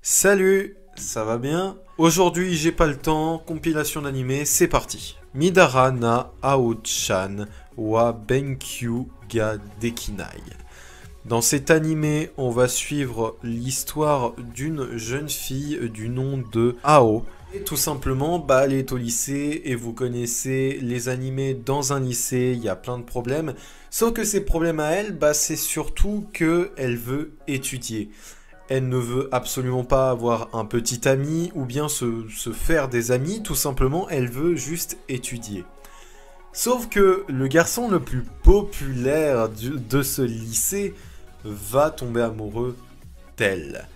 Salut, ça va bien? Aujourd'hui, j'ai pas le temps, compilation d'animé, c'est parti. Midara na Ao-chan wa Benkyu ga Dekinai. Dans cet animé, on va suivre l'histoire d'une jeune fille du nom de Ao. Et tout simplement, elle est au lycée et vous connaissez les animés dans un lycée, il y a plein de problèmes. Sauf que ces problèmes à elle, c'est surtout qu'elle veut étudier. Elle ne veut absolument pas avoir un petit ami ou bien se faire des amis, tout simplement, elle veut juste étudier. Sauf que le garçon le plus populaire de ce lycée va tomber amoureux d'elle.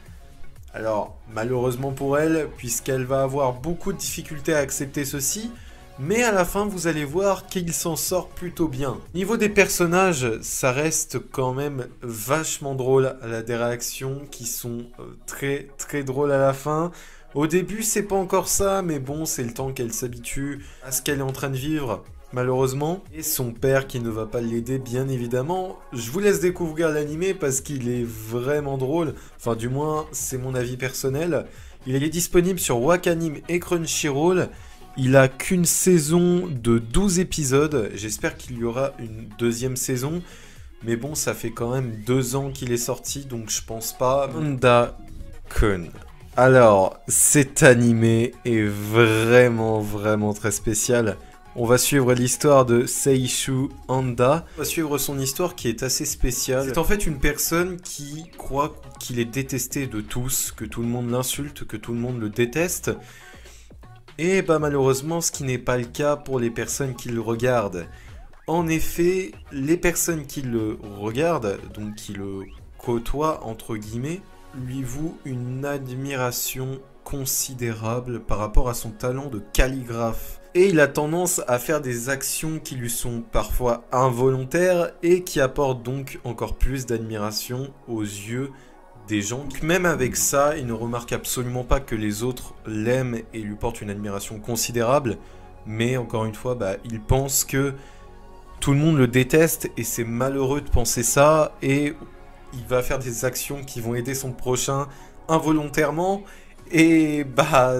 Alors, malheureusement pour elle, puisqu'elle va avoir beaucoup de difficultés à accepter ceci, mais à la fin, vous allez voir qu'il s'en sort plutôt bien. Niveau des personnages, ça reste quand même vachement drôle. Elle a des réactions qui sont très très drôles à la fin. Au début, c'est pas encore ça, mais bon, c'est le temps qu'elle s'habitue à ce qu'elle est en train de vivre, malheureusement. Et son père qui ne va pas l'aider, bien évidemment. Je vous laisse découvrir l'animé parce qu'il est vraiment drôle. Enfin, du moins, c'est mon avis personnel. Il est disponible sur Wakanim et Crunchyroll. Il a qu'une saison de 12 épisodes. J'espère qu'il y aura une deuxième saison. Mais bon, ça fait quand même 2 ans qu'il est sorti, donc je pense pas. Honda-kun. Alors, cet animé est vraiment très spécial. On va suivre l'histoire de Seishu Honda. On va suivre son histoire qui est assez spéciale. C'est en fait une personne qui croit qu'il est détesté de tous, que tout le monde l'insulte, que tout le monde le déteste. Et malheureusement, ce qui n'est pas le cas pour les personnes qui le regardent. En effet, les personnes qui le regardent, donc qui le côtoient entre guillemets, lui vouent une admiration considérable par rapport à son talent de calligraphe. Et il a tendance à faire des actions qui lui sont parfois involontaires et qui apportent donc encore plus d'admiration aux yeux des gens. Même avec ça, il ne remarque absolument pas que les autres l'aiment et lui portent une admiration considérable. Mais encore une fois, il pense que tout le monde le déteste et c'est malheureux de penser ça. Et il va faire des actions qui vont aider son prochain involontairement. Et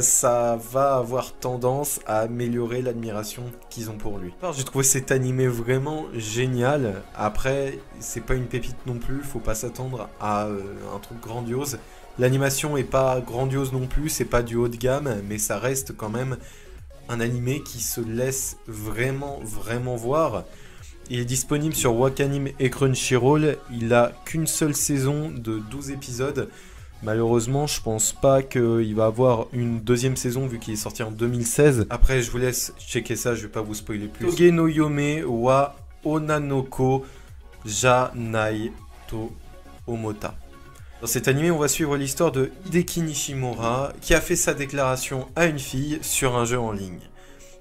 ça va avoir tendance à améliorer l'admiration qu'ils ont pour lui. J'ai trouvé cet animé vraiment génial. Après, c'est pas une pépite non plus, faut pas s'attendre à un truc grandiose. L'animation est pas grandiose non plus, c'est pas du haut de gamme, mais ça reste quand même un animé qui se laisse vraiment voir. Il est disponible sur Wakanim et Crunchyroll, il a qu'une seule saison de 12 épisodes. Malheureusement, je pense pas qu'il va avoir une deuxième saison vu qu'il est sorti en 2016. Après, je vous laisse checker ça, je vais pas vous spoiler plus. Toge no Yome wa Onanoko Janai to Omota. Dans cet animé, on va suivre l'histoire de Hideki Nishimura qui a fait sa déclaration à une fille sur un jeu en ligne.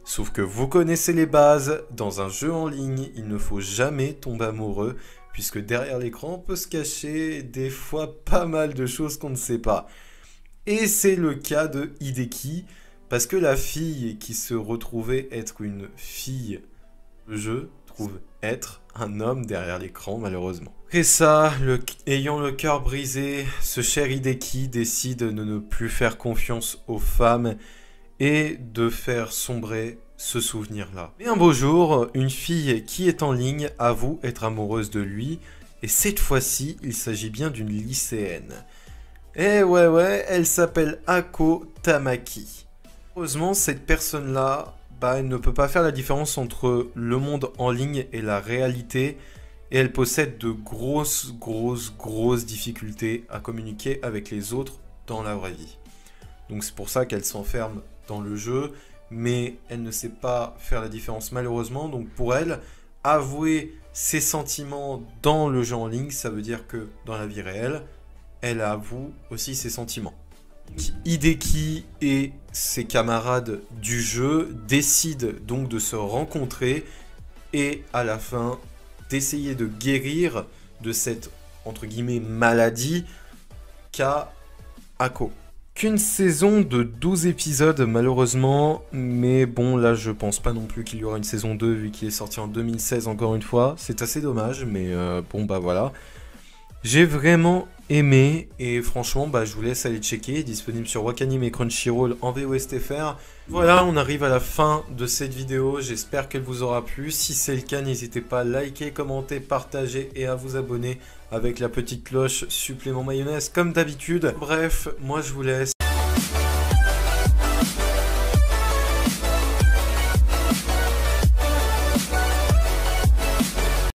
Sauf que vous connaissez les bases, dans un jeu en ligne, il ne faut jamais tomber amoureux, puisque derrière l'écran peut se cacher des fois pas mal de choses qu'on ne sait pas. Et c'est le cas de Hideki, parce que la fille qui se retrouvait être une fille de jeu trouve être un homme derrière l'écran, malheureusement. Et ça, ayant le cœur brisé, ce cher Hideki décide de ne plus faire confiance aux femmes et de faire sombrer ce souvenir-là. Et un beau jour, une fille qui est en ligne avoue être amoureuse de lui, et cette fois-ci, il s'agit bien d'une lycéenne. Et ouais, elle s'appelle Ako Tamaki. Heureusement, cette personne-là, elle ne peut pas faire la différence entre le monde en ligne et la réalité, et elle possède de grosses difficultés à communiquer avec les autres dans la vraie vie. Donc c'est pour ça qu'elle s'enferme dans le jeu, mais elle ne sait pas faire la différence malheureusement. Donc pour elle, avouer ses sentiments dans le jeu en ligne, ça veut dire que dans la vie réelle, elle avoue aussi ses sentiments. Hideki et ses camarades du jeu décident donc de se rencontrer et à la fin d'essayer de guérir de cette entre guillemets maladie qu'a Ako. Qu'une saison de 12 épisodes malheureusement, mais bon là je pense pas non plus qu'il y aura une saison 2 vu qu'il est sorti en 2016 encore une fois, c'est assez dommage mais voilà. J'ai vraiment aimé et franchement je vous laisse aller checker, disponible sur Wakanim et Crunchyroll en VOSTFR. Voilà, on arrive à la fin de cette vidéo, j'espère qu'elle vous aura plu. Si c'est le cas, n'hésitez pas à liker, commenter, partager et à vous abonner avec la petite cloche supplément mayonnaise comme d'habitude. Bref, moi je vous laisse.